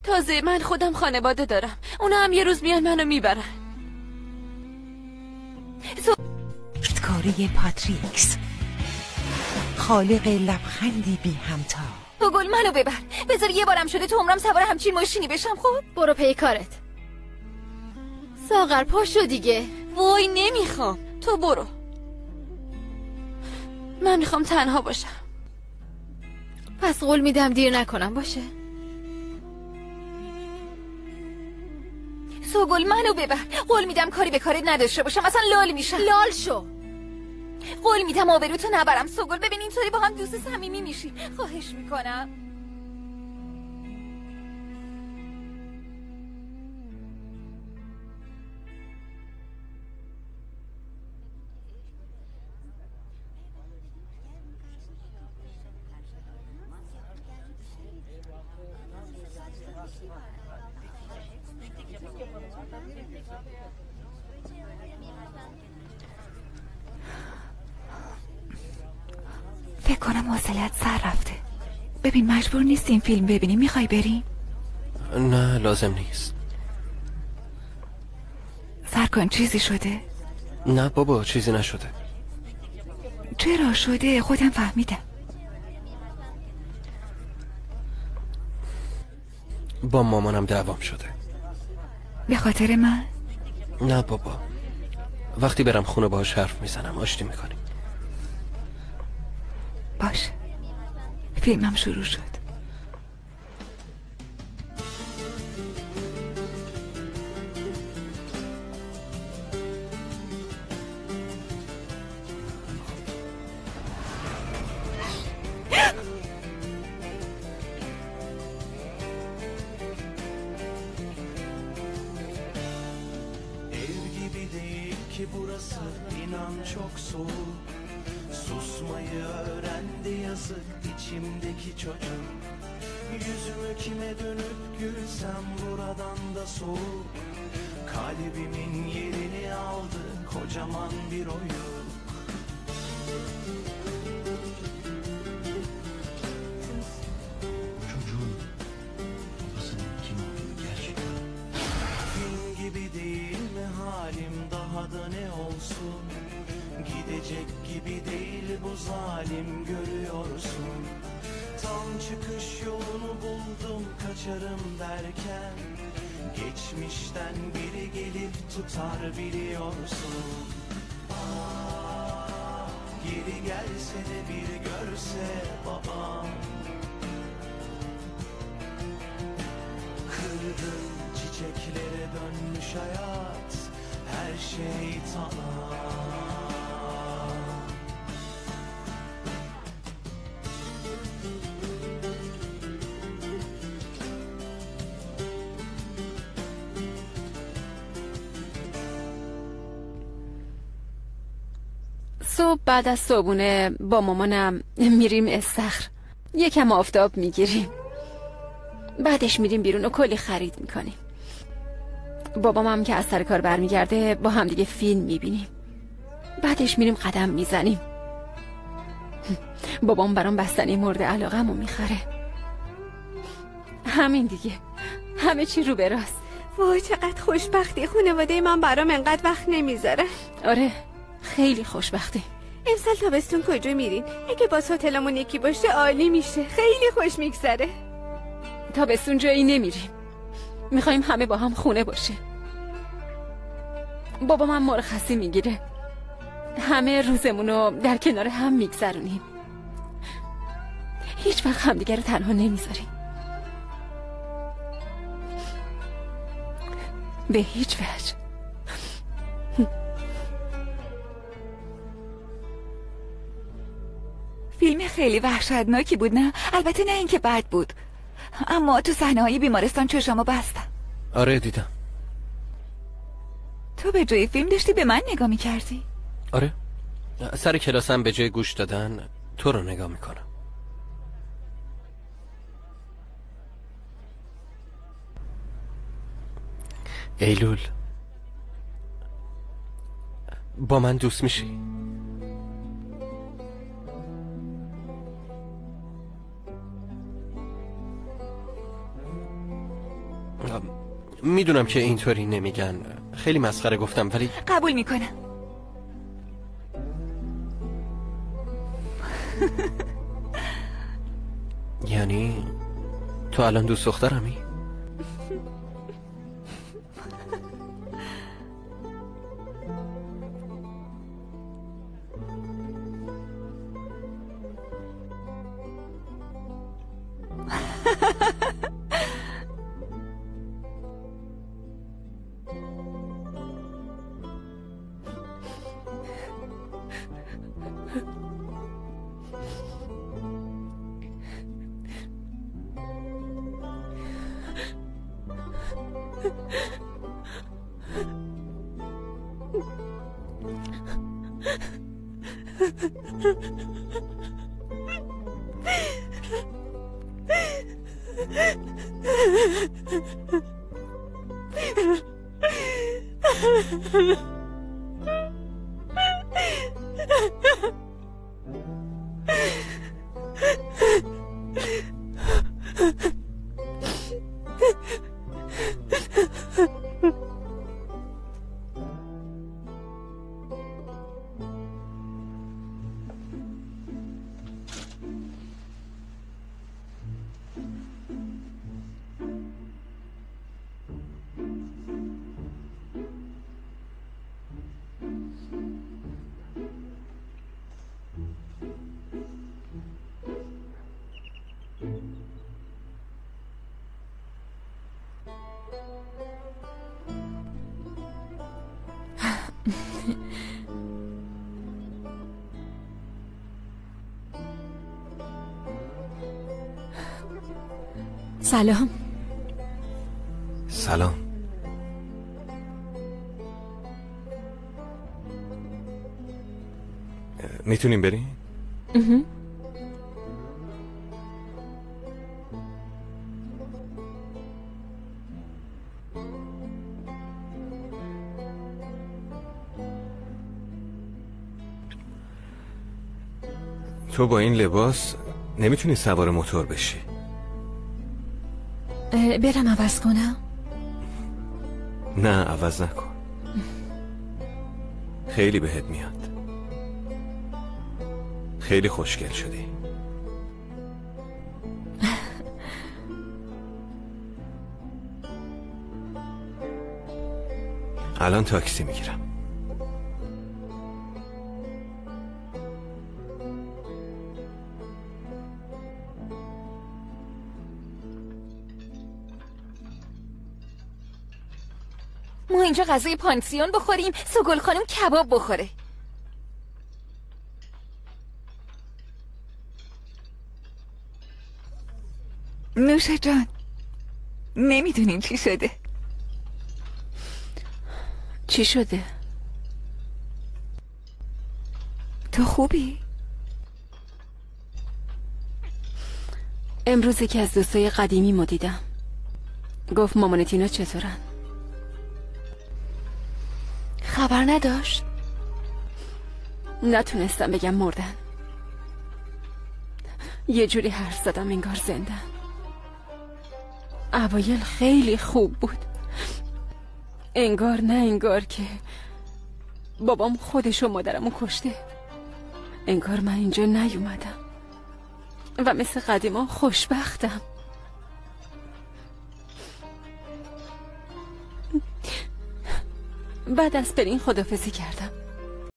تازه من خودم خانواده دارم، اونا هم یه روز میان منو میبرن. کاری پاتریکس، خالق لبخندی بی همتا. تو گل منو ببر، بذار یه بارم شده تو عمرم سوار همچین ماشینی بشم. خب برو پی کارت. ساغر پاشو دیگه. وای نمیخوام، تو برو. من میخوام تنها باشم. پس قول میدم دیر نکنم باشه. سوگل منو ببر، قول میدم کاری به کارت نداشته باشم، اصلا لال میشم. لال شو. قول میدم آبروتو نبرم. سوگل ببین اینطوری با هم دوست صمیمی میشی، خواهش میکنم. فکر کنم حوصله‌ات سر رفته. ببین مجبور نیستیم فیلم ببینیم. میخوای بریم؟ نه لازم نیست. سر کن. چیزی شده؟ نه بابا چیزی نشده. چرا شده؟ خودم فهمیدم. با مامانم دعوام شده. به خاطر من؟ نه بابا، وقتی برم خونه باهاش حرف میزنم آشتی میکنیم. باشه، فیلمم شروع شد. Susmayı öğrendi yazık içimdeki çocuk. Yüzümü kime dönüp gülsem buradan da soğuk. Kalbimin yerini aldı kocaman bir oyuk. Çocuğun babasının kim olduğunu gerçekten. Film gibi değil mi halim, daha da ne olsun. Gidecek gibi değil bu zalim, görüyorsun. Tam çıkış yolunu buldum kaçarım derken. Geçmişten biri gelip tutar biliyorsun. Geri gelse de bir görse babam. Kırdın çiçeklere dönmüş hayat, her şey tamam. صبح بعد از صبحونه با مامانم میریم استخر، یکم آفتاب میگیریم، بعدش میریم بیرون و کلی خرید میکنیم. بابام هم که از سر کار برمیگرده با هم دیگه فیلم میبینیم، بعدش میریم قدم میزنیم. بابام برام بستنی مورد علاقه‌مو میخره. همین دیگه، همه چی رو به راست. وای چقدر خوشبختی، خانواده من برام انقدر وقت نمیذاره. آره خیلی خوشبختی. امسال تابستون کجا میرین؟ اگه باز هتلمون یکی باشه عالی میشه، خیلی خوش میگذره. تابستون جایی نمیریم، میخوایم همه با هم خونه باشه. بابا من مرخصی میگیره، همه روزمونو در کنار هم میگذرونیم، هیچ وقت همدیگه رو تنها نمیذاریم، به هیچ وجه. فیلم خیلی وحشتناکی بود نه؟ البته نه اینکه بد بود، اما تو صحنه‌های بیمارستان چشامو بستم. آره دیدم. تو به جای فیلم داشتی به من نگاه میکردی؟ آره، سر کلاسم به جای گوش دادن تو رو نگاه میکنم. ایلول، با من دوست میشی؟ میدونم که اینطوری نمیگن، خیلی مسخره گفتم، ولی قبول میکنم. یعنی تو الان دوست دخترمی؟ سلام. سلام. میتونیم بریم؟ تو با این لباس نمیتونی سوار موتور بشی. برم عوض کنم؟ نه عوض نکن، خیلی بهت میاد، خیلی خوشگل شدی. الان تاکسی میگیرم. ما اینجا غذای پانسیون بخوریم، سوگل خانم کباب بخوره. نوشه جان، نمیدونین چی شده. چی شده؟ تو خوبی؟ امروز که از دوستای قدیمی ما دیدم، گفت مامان تینا چطورن؟ خبر نداشت؟ نتونستم بگم مردن، یه جوری حرف زدم انگار زندن. اوایل خیلی خوب بود، انگار نه انگار که بابام خودش و مادرمو کشته، انگار من اینجا نیومدم و مثل قدیما خوشبختم. بعد از برین خدافزی کردم،